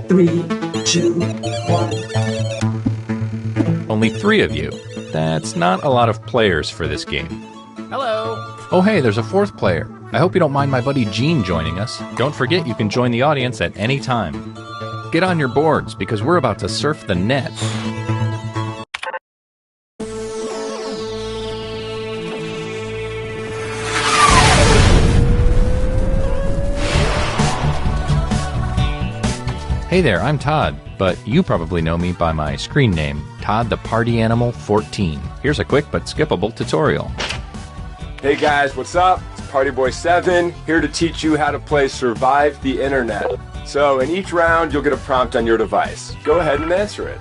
3, 2, 1. Only 3 of you. That's not a lot of players for this game. Hello. Oh hey, there's a 4th player. I hope you don't mind my buddy Gene joining us. Don't forget you can join the audience at any time. Get on your boards because we're about to surf the net. Hey there, I'm Todd, but you probably know me by my screen name, Todd the Party Animal 14. Here's a quick but skippable tutorial. Hey guys, what's up? It's Party Boy 7, here to teach you how to play Survive the Internet. So in each round, you'll get a prompt on your device. Go ahead and answer it.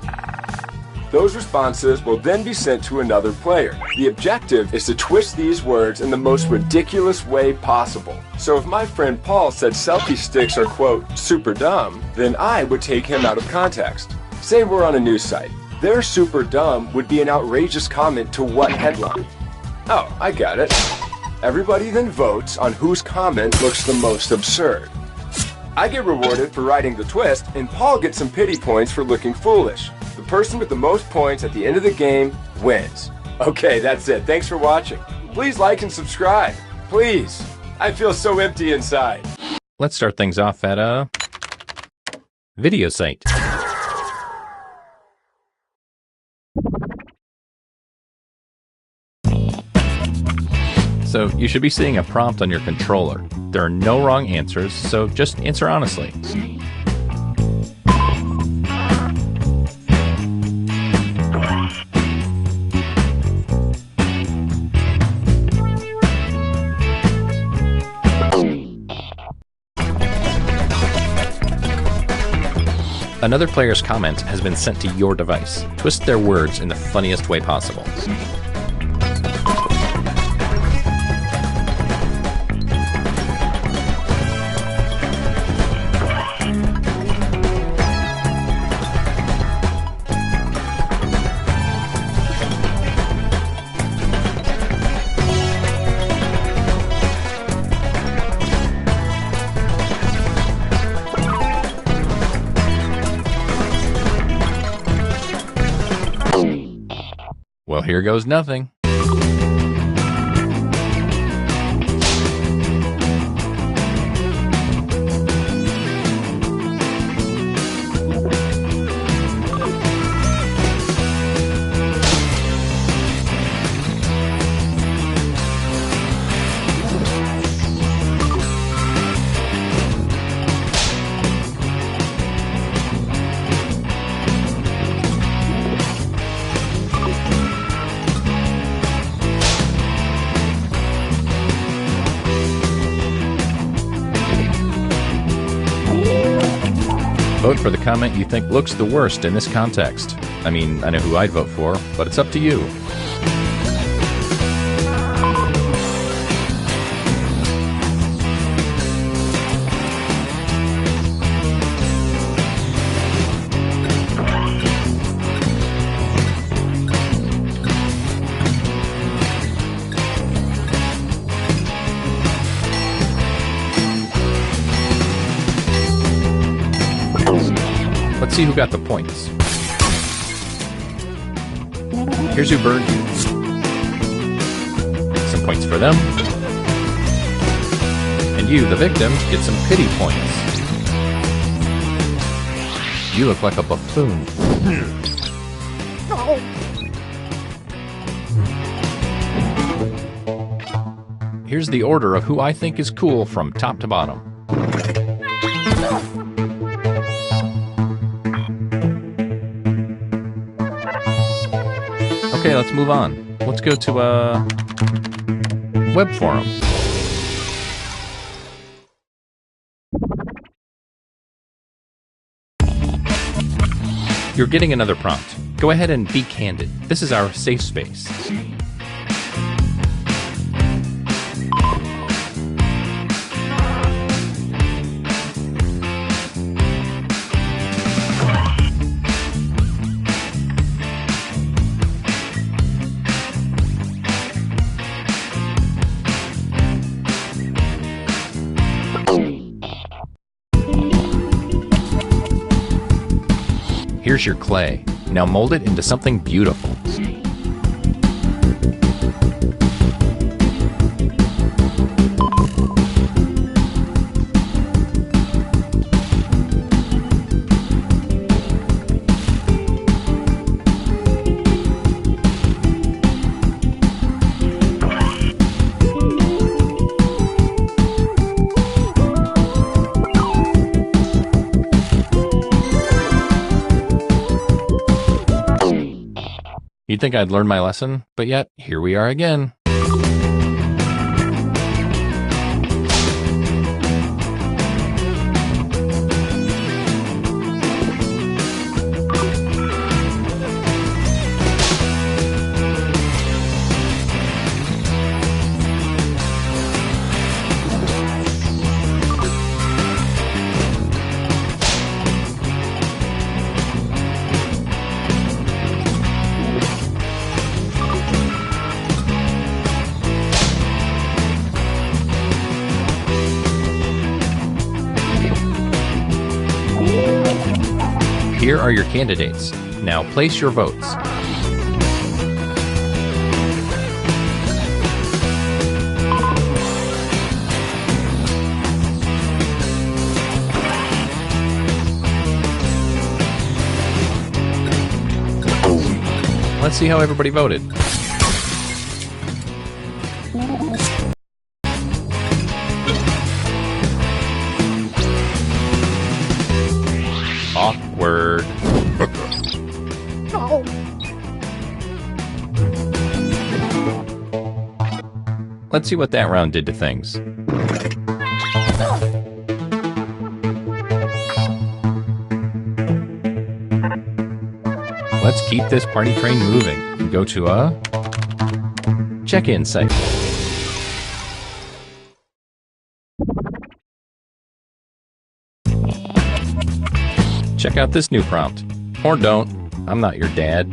Those responses will then be sent to another player. The objective is to twist these words in the most ridiculous way possible. So if my friend Paul said selfie sticks are, quote, super dumb, then I would take him out of context. Say we're on a news site. Their super dumb would be an outrageous comment to what headline? Oh, I got it. Everybody then votes on whose comment looks the most absurd. I get rewarded for writing the twist, and Paul gets some pity points for looking foolish. The person with the most points at the end of the game wins. Okay, that's it. Thanks for watching. Please like and subscribe. Please. I feel so empty inside. Let's start things off at a video site. So you should be seeing a prompt on your controller. There are no wrong answers, so just answer honestly. Another player's comment has been sent to your device. Twist their words in the funniest way possible. Well, here goes nothing. Vote for the comment you think looks the worst in this context. I mean, I know who I'd vote for, but it's up to you. Let's see who got the points. Here's who burned you. Some points for them. And you, the victim, get some pity points. You look like a buffoon. Here's the order of who I think is cool from top to bottom. Okay, let's move on. Let's go to a web forum. You're getting another prompt. Go ahead and be candid. This is our safe space. Here's your clay. Now mold it into something beautiful. You'd think I'd learned my lesson, but yet, here we are again. Here are your candidates. Now place your votes. Let's see how everybody voted. Awkward. No. Let's see what that round did to things. Let's keep this party train moving and go to a check-in site. Check out this new prompt. Or don't. I'm not your dad.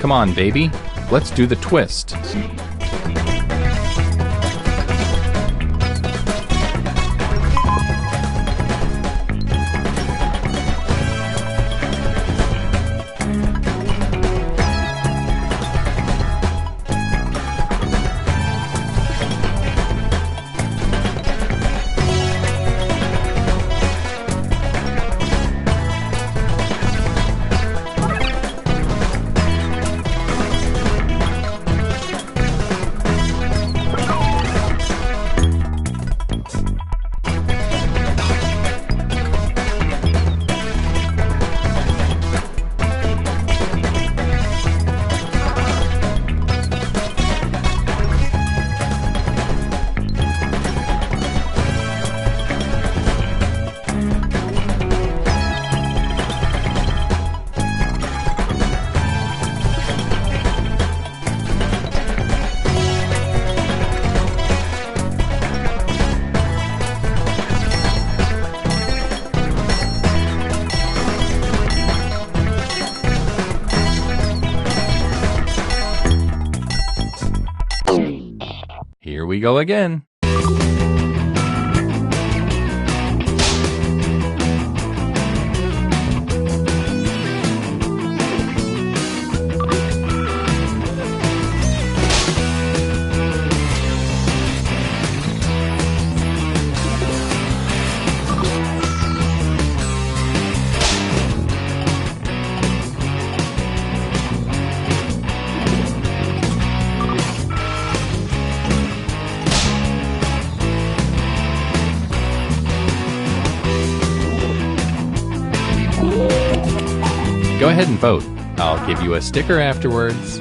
Come on, baby. Let's do the twist. Here we go again. Go ahead and vote. I'll give you a sticker afterwards.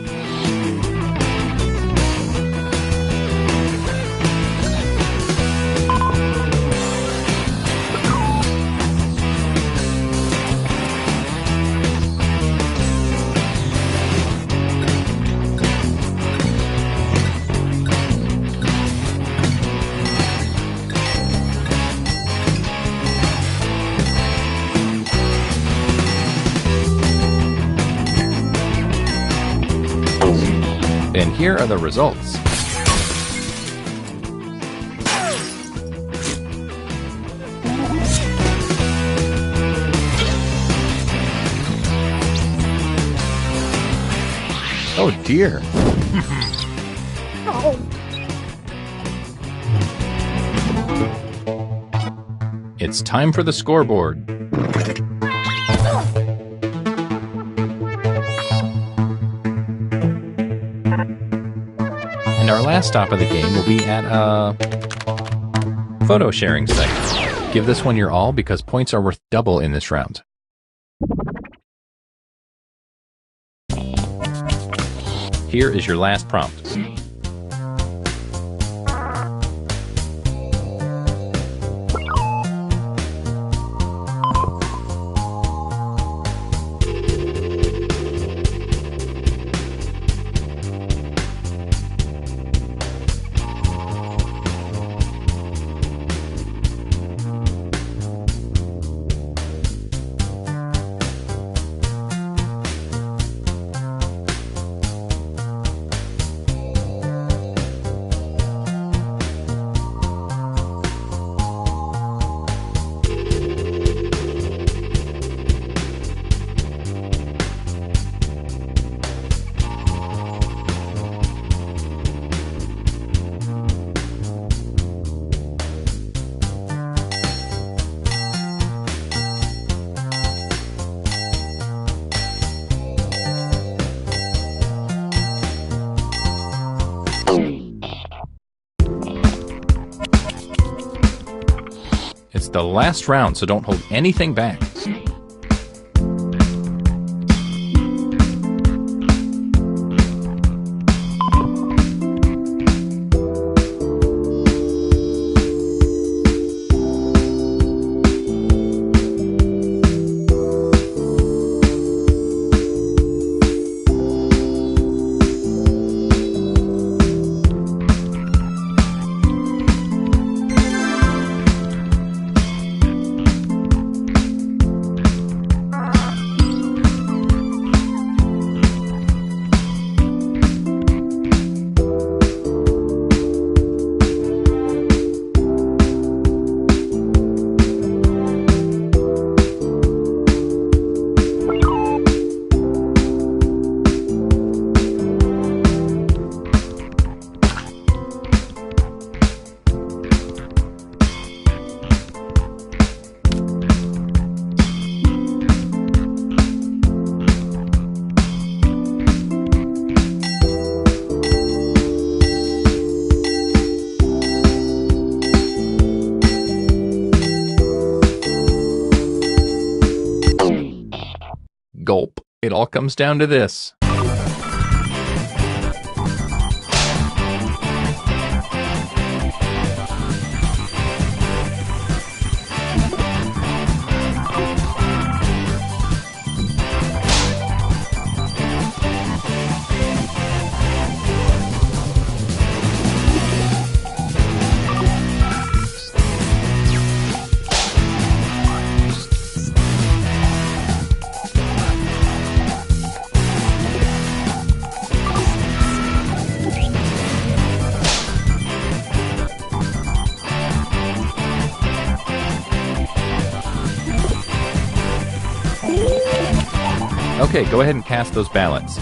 And here are the results. Oh dear. It's time for the scoreboard. And our last stop of the game will be at a photo sharing site. Give this one your all because points are worth double in this round. Here is your last prompt. It's the last round, so don't hold anything back. Gulp. It all comes down to this. Okay, go ahead and cast those ballots.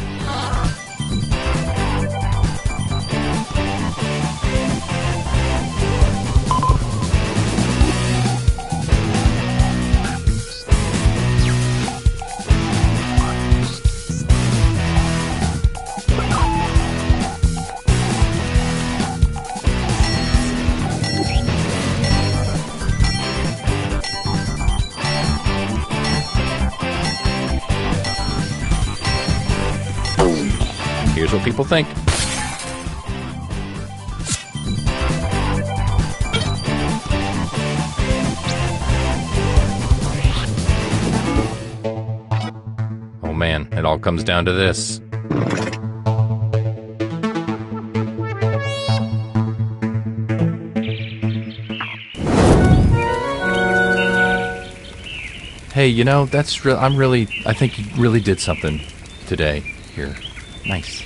Here's what people think. Oh man, it all comes down to this. Hey, you know, that's I think you really did something today here. Nice.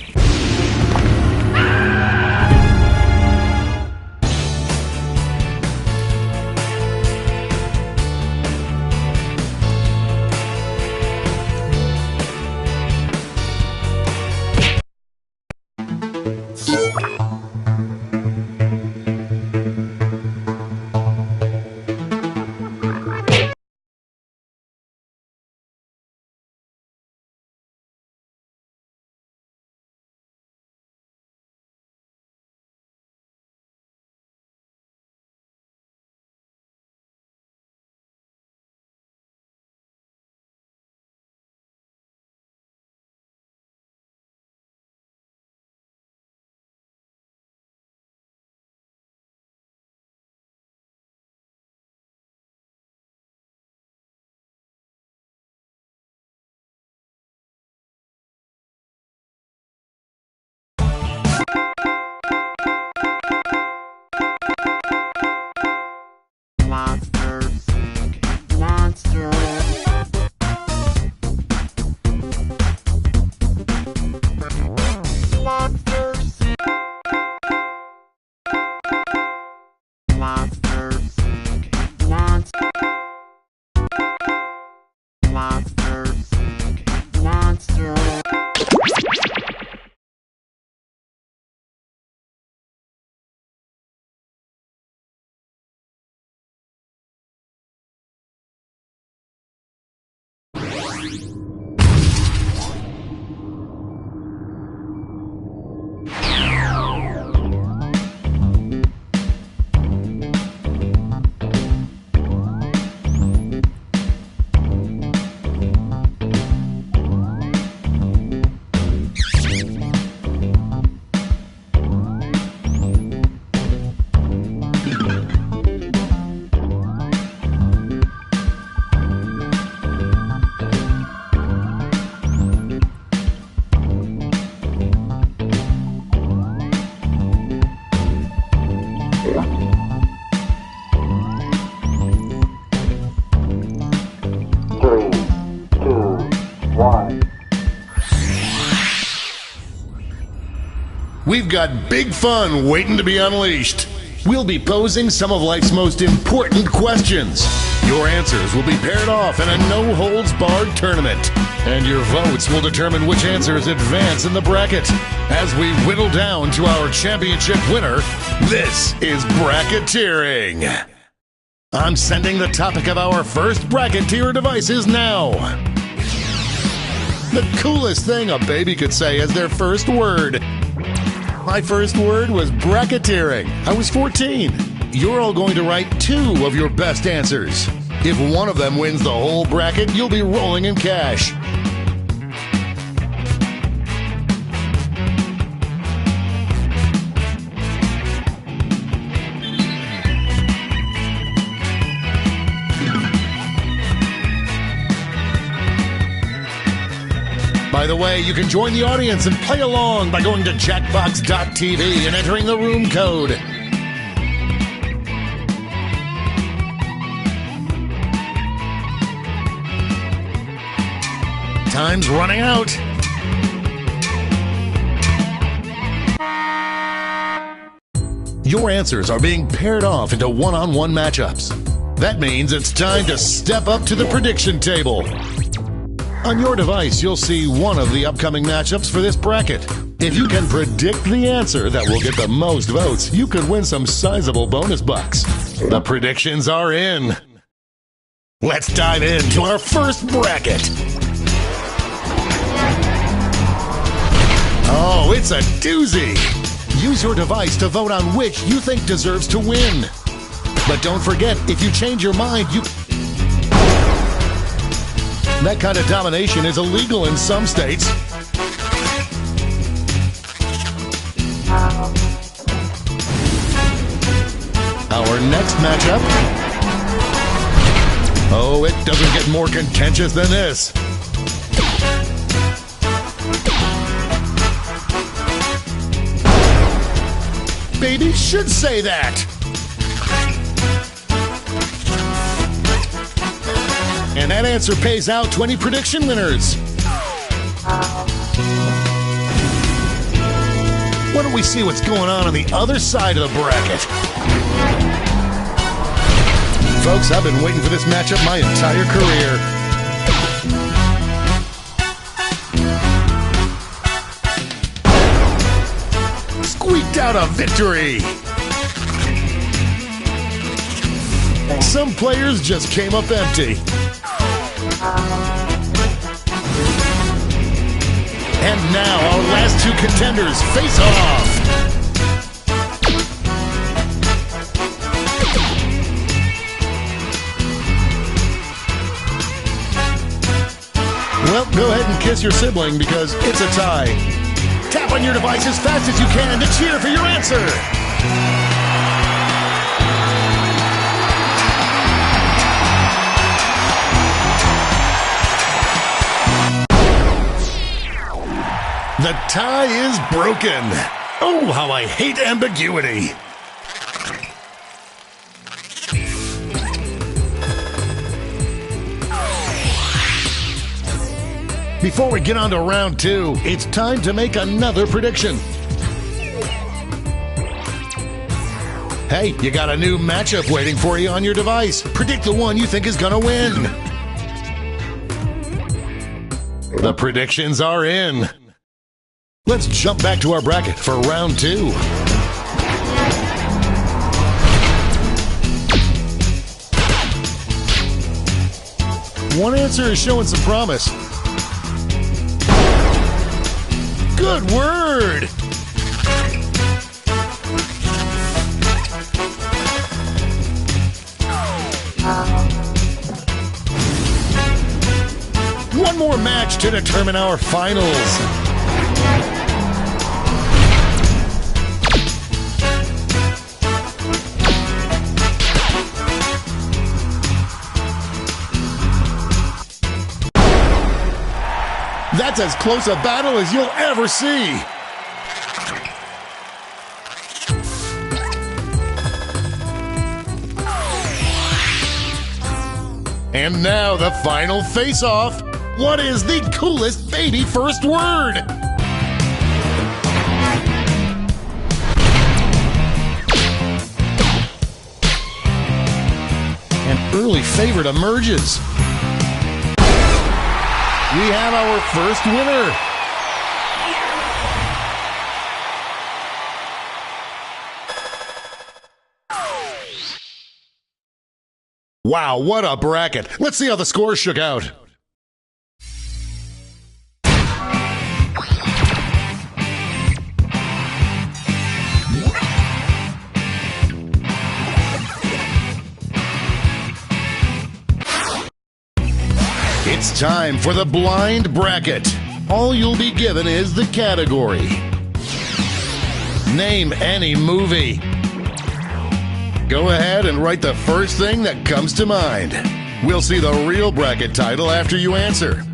We've got big fun waiting to be unleashed. We'll be posing some of life's most important questions. Your answers will be paired off in a no-holds-barred tournament. And your votes will determine which answers advance in the bracket. As we whittle down to our championship winner, this is bracketeering. I'm sending the topic of our first bracketeer devices now. The coolest thing a baby could say as their first word. My first word was bracketeering. I was 14. You're all going to write 2 of your best answers. If one of them wins the whole bracket, you'll be rolling in cash. By the way, you can join the audience and play along by going to jackbox.tv and entering the room code. Time's running out. Your answers are being paired off into one-on-one matchups. That means it's time to step up to the prediction table. On your device, you'll see one of the upcoming matchups for this bracket. If you can predict the answer that will get the most votes, you could win some sizable bonus bucks. The predictions are in. Let's dive into our first bracket. Oh, it's a doozy. Use your device to vote on which you think deserves to win. But don't forget, if you change your mind, that kind of domination is illegal in some states. our next matchup. Oh, it doesn't get more contentious than this. Baby should say that. And that answer pays out 20 prediction winners. Why don't we see what's going on the other side of the bracket? Folks, I've been waiting for this matchup my entire career. Squeaked out a victory. Some players just came up empty. And now our last two contenders face off. Well, go ahead and kiss your sibling because it's a tie. Tap on your device as fast as you can to cheer for your answer. The tie is broken. Oh, how I hate ambiguity. Before we get on to round two, it's time to make another prediction. Hey, you got a new matchup waiting for you on your device. Predict the one you think is gonna win. The predictions are in. Let's jump back to our bracket for round two. One answer is showing some promise. Good word! One more match to determine our finals. That's as close a battle as you'll ever see. And now the final face-off. What is the coolest baby first word? An early favorite emerges. We have our first winner. Wow, what a bracket. Let's see how the scores shook out. It's time for the blind bracket. All you'll be given is the category. Name any movie. Go ahead and write the first thing that comes to mind. We'll see the real bracket title after you answer.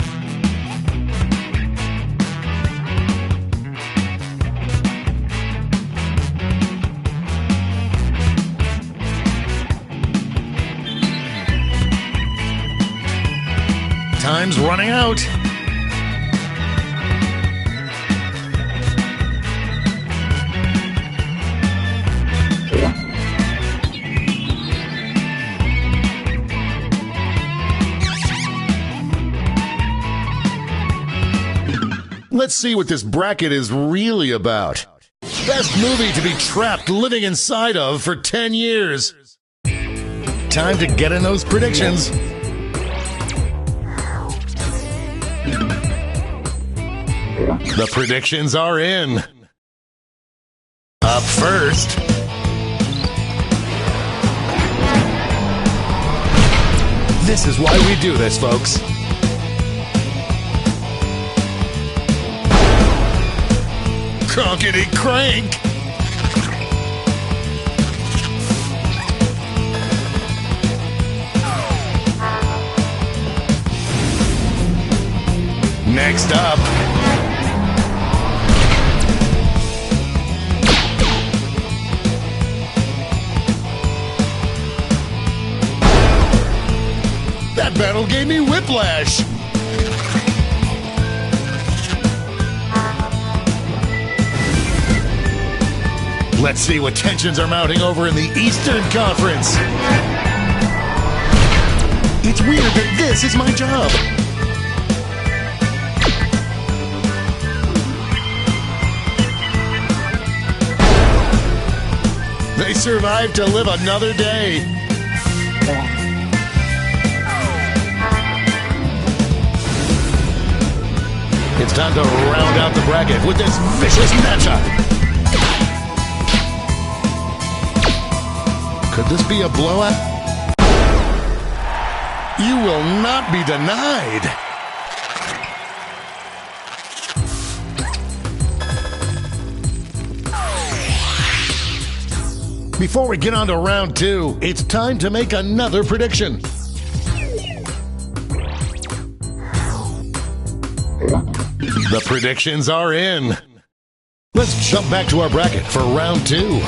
Time's running out. Let's see what this bracket is really about. Best movie to be trapped living inside of for 10 years. Time to get in those predictions. The predictions are in. Up first. This is why we do this, folks. Cronkety crank. Next up, that battle gave me whiplash. Let's see what tensions are mounting over in the Eastern Conference. It's weird that this is my job. They survived to live another day. It's time to round out the bracket with this vicious matchup. Could this be a blowout? You will not be denied. Before we get on to round two, it's time to make another prediction. The predictions are in. Let's jump back to our bracket for round two.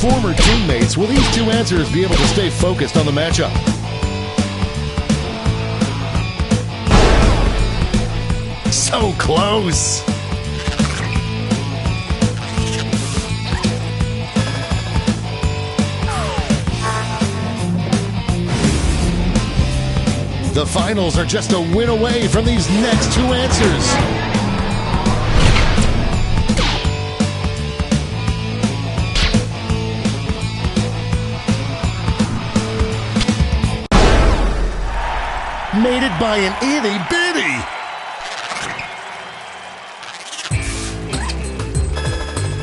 Former teammates, will these two answers be able to stay focused on the matchup? So close. The finals are just a win away from these next two answers. Made it by an itty bitty.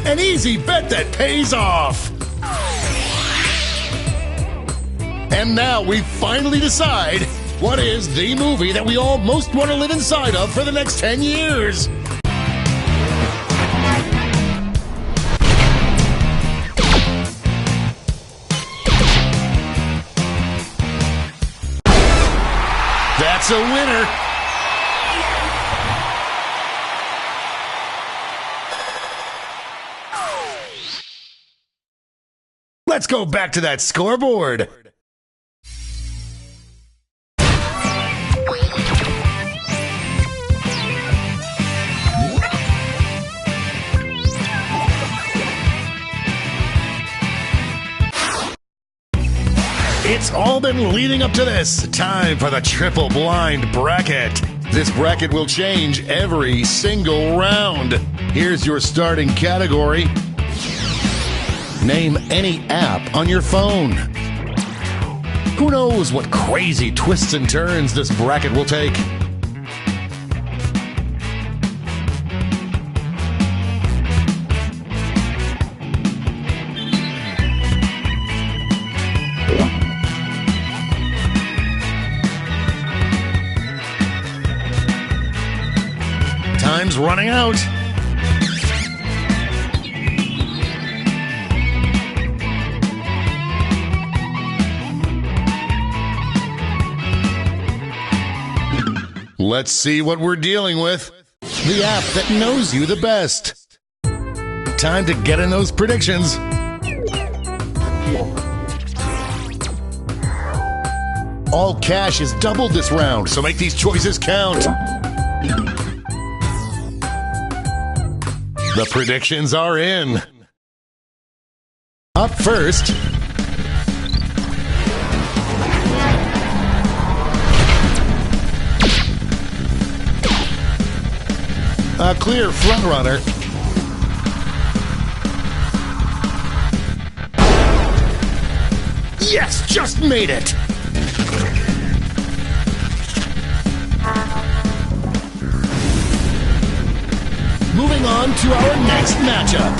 An easy bet that pays off. And now we finally decide what is the movie that we all most want to live inside of for the next 10 years. That's a winner. Let's go back to that scoreboard. It's all been leading up to this. Time for the triple blind bracket. This bracket will change every single round. Here's your starting category. Name any app on your phone. Who knows what crazy twists and turns this bracket will take? Time's running out. Let's see what we're dealing with. The app that knows you the best. Time to get in those predictions. All cash is doubled this round, so make these choices count. The predictions are in. Up first, a clear frontrunner. Yes, just made it. Moving on to our next matchup.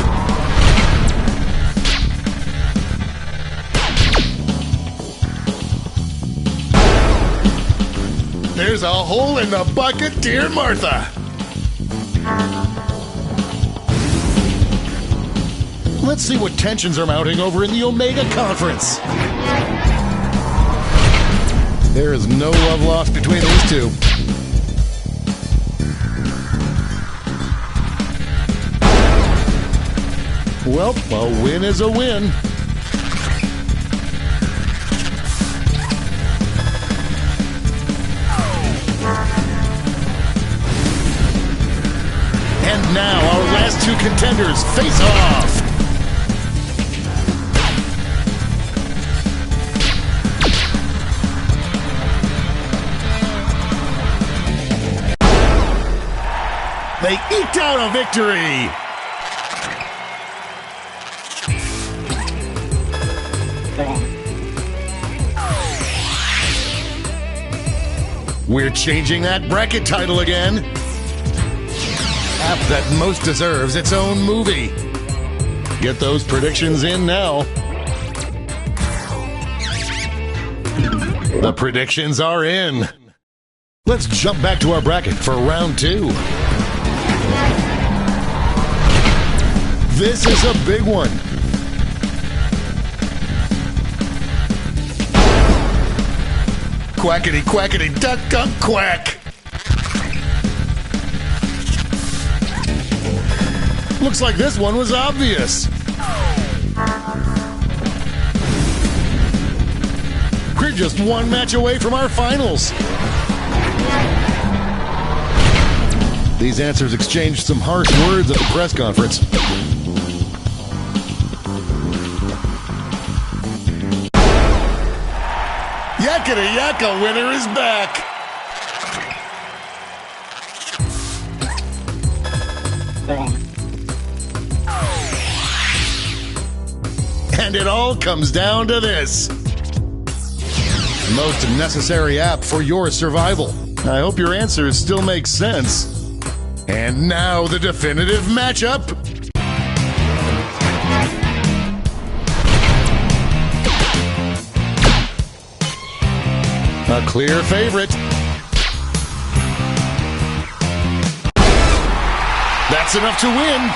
There's a hole in the bucket, dear Martha. Let's see what tensions are mounting over in the Omega Conference. There is no love lost between these two. Well, a win is a win. And now our last two contenders face off. They eked out a victory. We're changing that bracket title again. App that most deserves its own movie. Get those predictions in now. The predictions are in. Let's jump back to our bracket for round 2. This is a big one. Quackity, quackity, duck, duck, quack. Looks like this one was obvious. We're just one match away from our finals. These answers exchanged some harsh words at the press conference. Yakety Yakka winner is back. And it all comes down to this. Most necessary app for your survival. I hope your answers still make sense. And now the definitive matchup. A clear favorite. That's enough to win.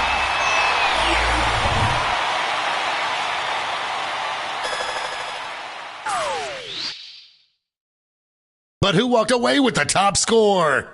But who walked away with the top score?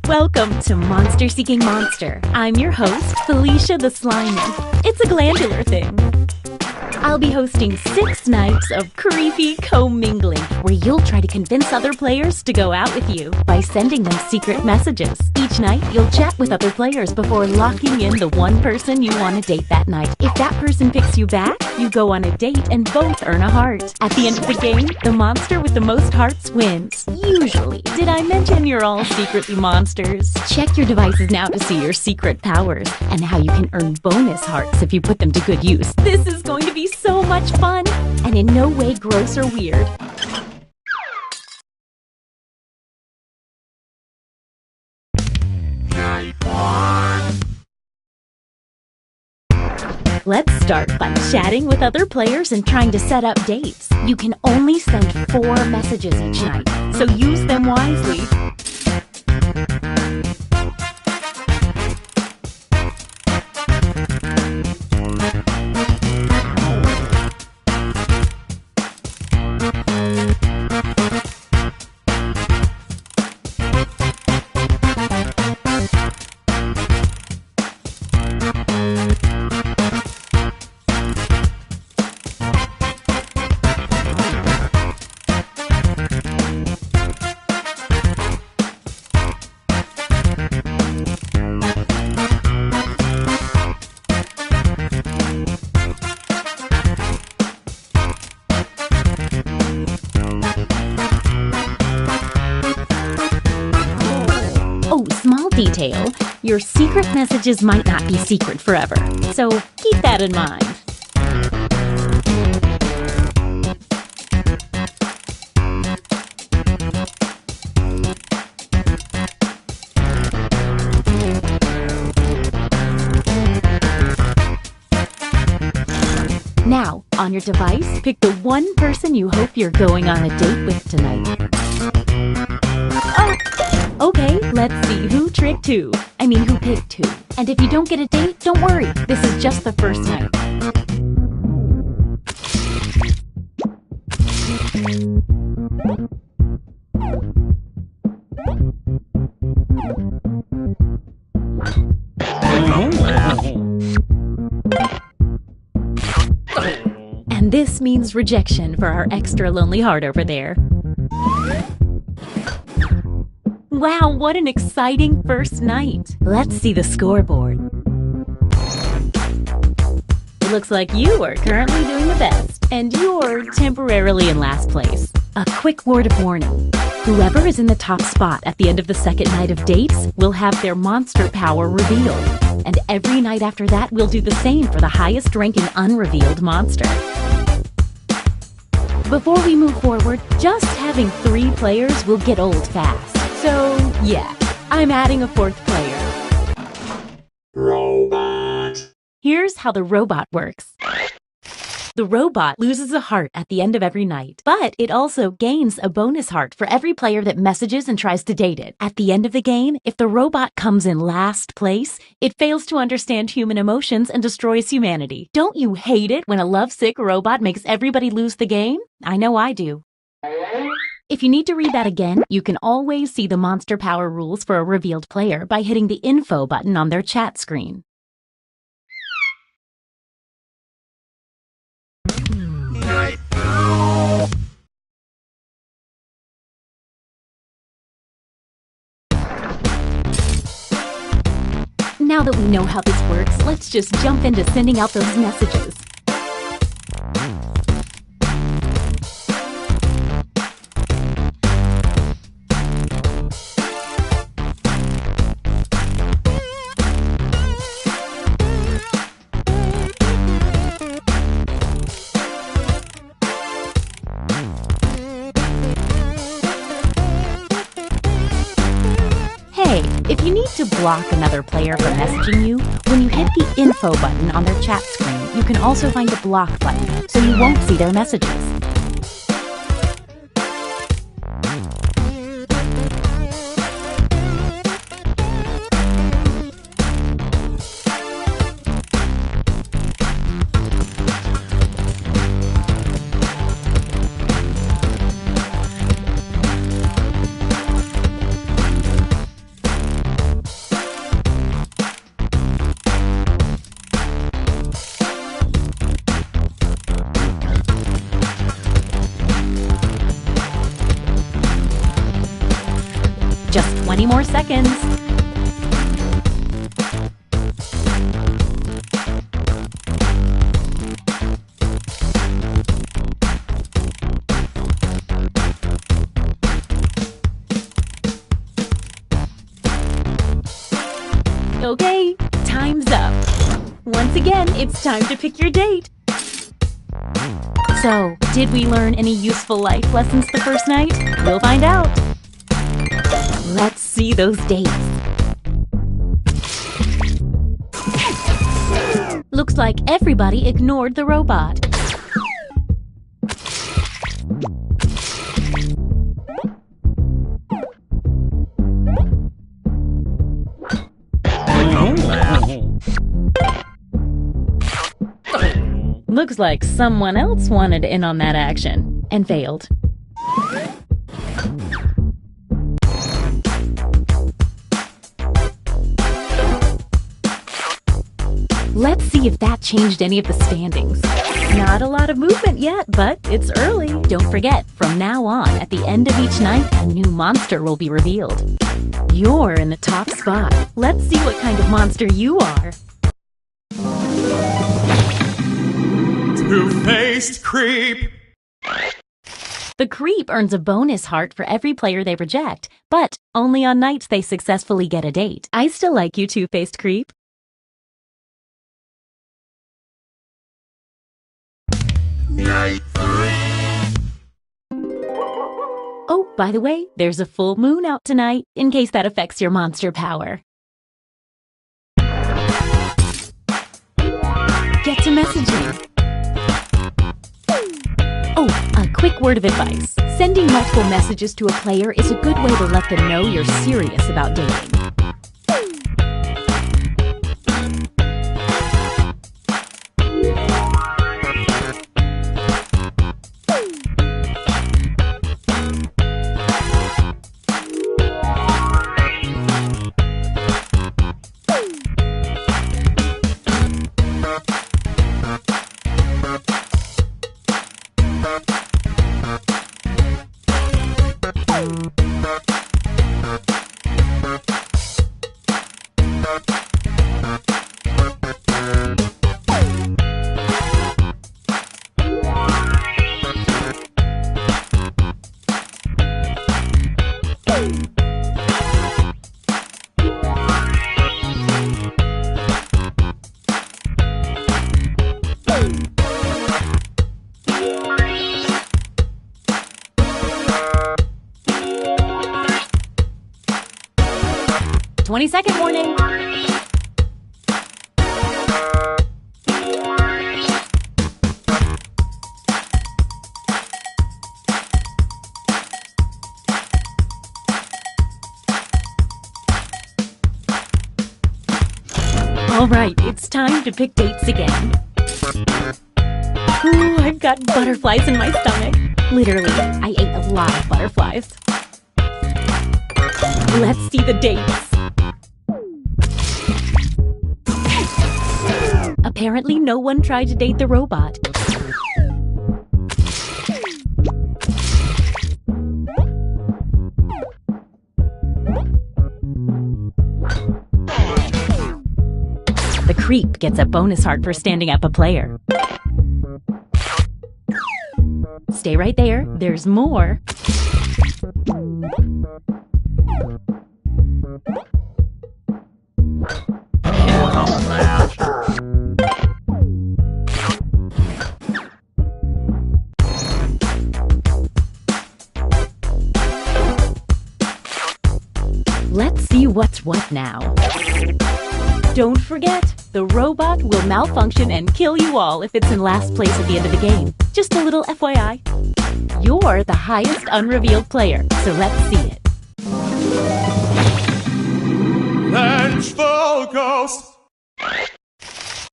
Welcome to Monster Seeking Monster. I'm your host, Felicia the Slimy. It's a glandular thing. I'll be hosting 6 nights of creepy commingling, where you'll try to convince other players to go out with you by sending them secret messages. Each night, you'll chat with other players before locking in the one person you want to date that night. If that person picks you back, you go on a date and both earn a heart. At the end of the game, the monster with the most hearts wins. Usually. Did I mention you're all secretly monsters? Check your devices now to see your secret powers and how you can earn bonus hearts if you put them to good use. This is going to be so much fun and in no way gross or weird. Let's start by chatting with other players and trying to set up dates. You can only send 4 messages each night, so use them wisely. Oh, small detail. Your secret messages might not be secret forever, so keep that in mind. Now, on your device, pick the one person you hope you're going on a date with tonight. Okay, let's see who tricked who. Who picked who. And if you don't get a date, don't worry. This is just the first night. And this means rejection for our extra lonely heart over there. Wow, what an exciting first night. Let's see the scoreboard. It looks like you are currently doing the best, and you're temporarily in last place. A quick word of warning. Whoever is in the top spot at the end of the second night of dates will have their monster power revealed. And every night after that, we'll do the same for the highest ranking unrevealed monster. Before we move forward, just having 3 players will get old fast. So, yeah, I'm adding a 4th player. Robot. Here's how the robot works. The robot loses a heart at the end of every night, but it also gains a bonus heart for every player that messages and tries to date it. At the end of the game, if the robot comes in last place, it fails to understand human emotions and destroys humanity. Don't you hate it when a lovesick robot makes everybody lose the game? I know I do. If you need to read that again, you can always see the monster power rules for a revealed player by hitting the info button on their chat screen. Now that we know how this works, let's just jump into sending out those messages. If you need to block another player from messaging you, when you hit the info button on their chat screen, you can also find the block button, so you won't see their messages. 20 more seconds. Okay, time's up. Once again, it's time to pick your date. So, did we learn any useful life lessons the first night? We'll find out. Let's see those dates. Looks like everybody ignored the robot. Looks like someone else wanted in on that action and failed. Let's see if that changed any of the standings. Not a lot of movement yet, but it's early. Don't forget, from now on, at the end of each night, a new monster will be revealed. You're in the top spot. Let's see what kind of monster you are. Two-faced creep. The creep earns a bonus heart for every player they reject, but only on nights they successfully get a date. I still like you, two-faced creep. Night 3. Oh, by the way, there's a full moon out tonight, in case that affects your monster power. Get to messaging. Oh, a quick word of advice. Sending multiple messages to a player is a good way to let them know you're serious about dating. Second warning. All right, it's time to pick dates again. Ooh, I've got butterflies in my stomach. Literally, I ate a lot of butterflies. Let's see the dates. Apparently, no one tried to date the robot. The creep gets a bonus heart for standing up a player. Stay right there, there's more. Let's see what's what now. Don't forget, the robot will malfunction and kill you all if it's in last place at the end of the game. Just a little FYI. You're the highest unrevealed player, so let's see it. Vengeful Ghost.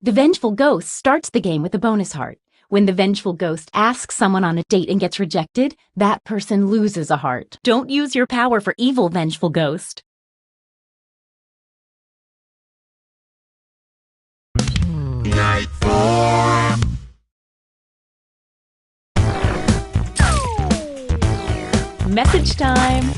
The Vengeful Ghost starts the game with a bonus heart. When the Vengeful Ghost asks someone on a date and gets rejected, that person loses a heart. Don't use your power for evil, Vengeful Ghost. Night 4. Message time.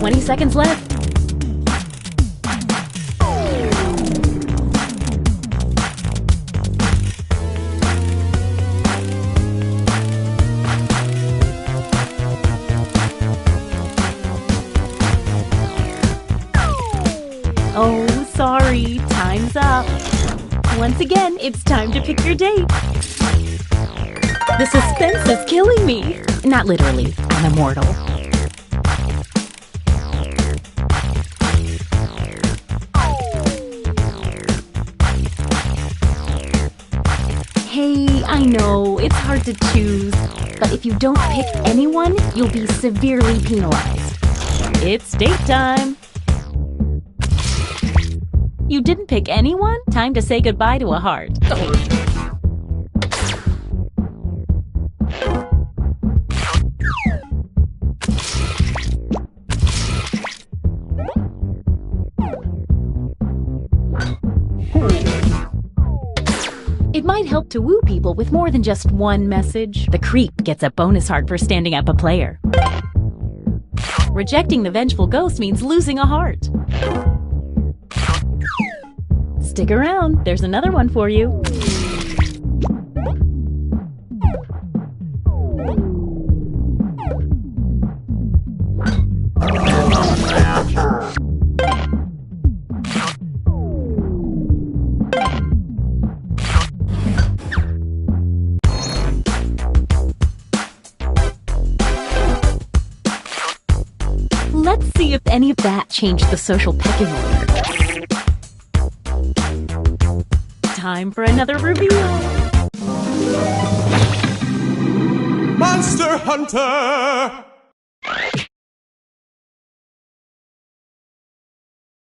20 seconds left. Oh, sorry. Time's up. Once again, it's time to pick your date. The suspense is killing me. Not literally. I'm immortal. Hey, I know, it's hard to choose, but if you don't pick anyone, you'll be severely penalized. It's date time. You didn't pick anyone? Time to say goodbye to a heart. It might help to woo people with more than just one message. The creep gets a bonus heart for standing up a player. Rejecting the vengeful ghost means losing a heart. Stick around, there's another one for you. Let's see if any of that changed the social pecking order. Time for another reveal. Monster Hunter!